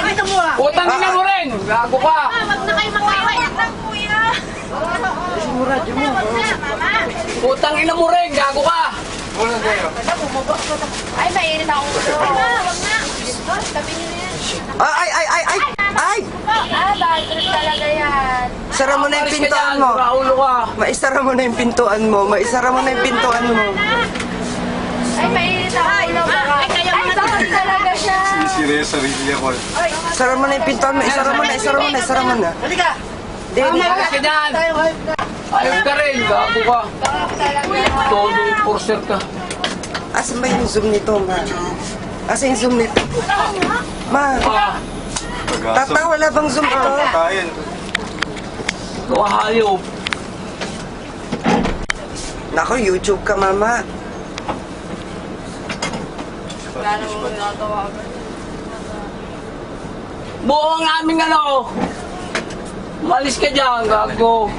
Ito mo ah. Utangin na mo rin. Gago ka. Wag na kayo mag-away. Lang, kuya. Sumuradyo mo. Wag na, mama. Utangin na mo rin. Gago ka. Ay, mainit ako. Wag na. Tabi niyo yan. Ay! Bad trip talaga yan. Sara mo na yung pintuan mo. Raulo ka. Maisara mo na yung pintuan mo. Maisara mo na yung pintuan mo. Ay, mainit ako. Ay, kaya bad talaga siya. Sinisira yung sarili niya ko. Sara mo na yung pintuan mo. Isara mo na, isara mo na, isara mo na. Halika. Daddy. Alis ka dyan. Ayun ka rin. Gago ka. Todo yung porser ka. Asan ba yung zoom nito, ma? Asan yung zoom nito? Ma, tata, wala bang zoom ito? Tayo. Ikaw hayop. Nako, YouTube ka, mama. Buo ang aming ano. Malis ka dyan. Gago.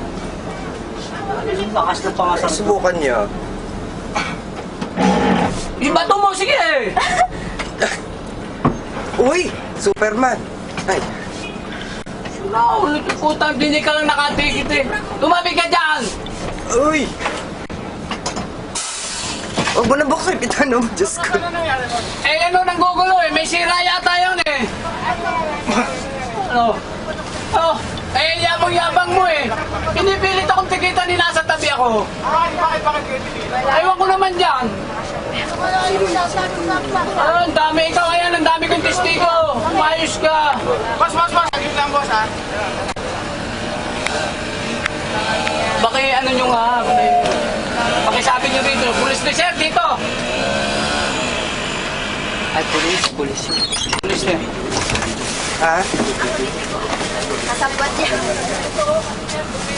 Lakas ng pangasar. Subukan niyo. Ibato mo. Sige. Uy, Superman. Ay, Ulit yung putang. Hindi ka lang nakatikit eh. Tumabi ka dyan. uy. Huwag mo na buksan yung pintuan mo, Diyos ko. Eh ano nang gugulo eh. May sira yata yun eh. Ano? Oh, eh yabang-yabang mo eh. Pinipilit akong tikitan ni nasa tabi ako. Ewan ko naman dyan. Ah, ang dami ikaw. Ayan, ang dami kong testigo. Umayos ka. Boss! Ayun lang, boss, ha? Baki ano nyo nga. Pakisabi nyo dito. Police reserve dito. Ay, police. Police na. Ha? Kasabot niya.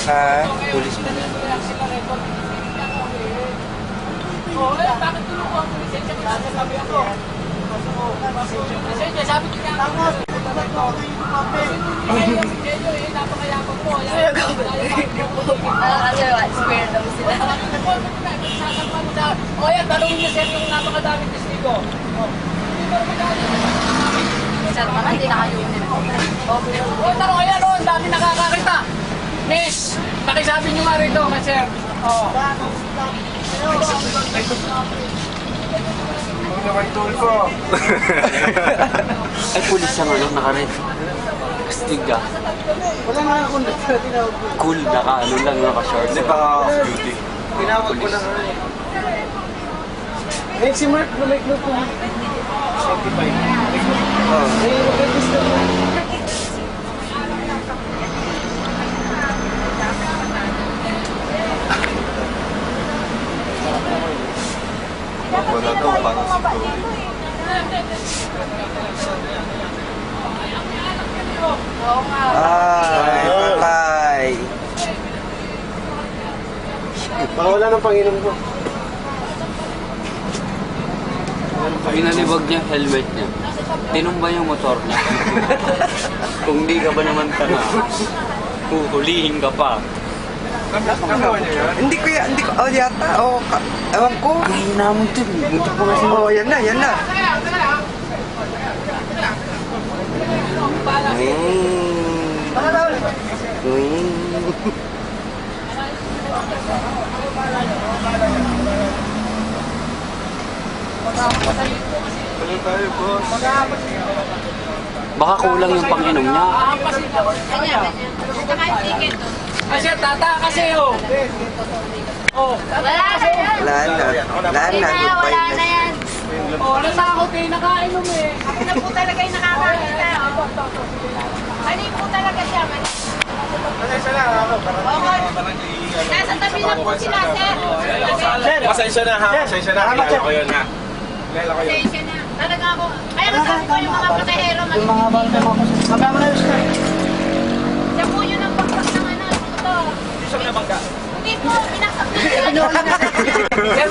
Ha? Police mo. Oh, eh, bakit tulungan ang lisensya ko? Sabi ako. Lisensya, sabi ko niya. Napakayapag po. Kasi square daw sila. O yan, tanongin niyo sir yung napakadaming testigo. Sir, naman, hindi na kayo uniform. O, tanong, ayan o, ang dami nakakakita. Miss, pakisabi niyo nga rito, sir. O. Ano naman tool ko? Ay, police siya nga, naka-red. Kastig ka. Wala nga akong tinawag ko. Cool, naka-ano lang, naka-short. Hindi pa off-duty. Tinawag ko lang. Ngayon si Mark, bumalik mo kung 75. Ay, mag-register mo. Wala daw, parang si Chloe. Ay, patay. Baka wala ng Panginoon ko. Pinalibag niya, helmet niya. Tinumba yung motor niya. Kung di ka ba naman tanga, huhulihin ka pa. Nagawa niya yan? Hindi ko, yata, ewan ko. Ngayon naman ito, hindi ko kasi Yan na. Ano tayo, boss? Baka kulang yung panginom niya. Saka yung ticket. Kasi tata kasi o. Oh. Wala na yan. Wala na. Goodbye Wala na na. yan. Oh, natakot kayo nakainom eh. Ako na po talaga yung nakakakita. Mali po talaga siya. Mali. Pasensya na, ako. Nasa tabi lang po sila, sir. Pasensya na, ha? Pasensya na. Kilala ko yun, ha? Kilala ko yun. Pasensya na. Talaga ako. Kaya nasabi ko yung mga pasahero. Yung mga bangka mo ako. Sabay mo na yun, sir. Siya po yun ang baksak ng ano. Ito. Hindi siya nabangga. Hindi po. Pinasakit. Sir,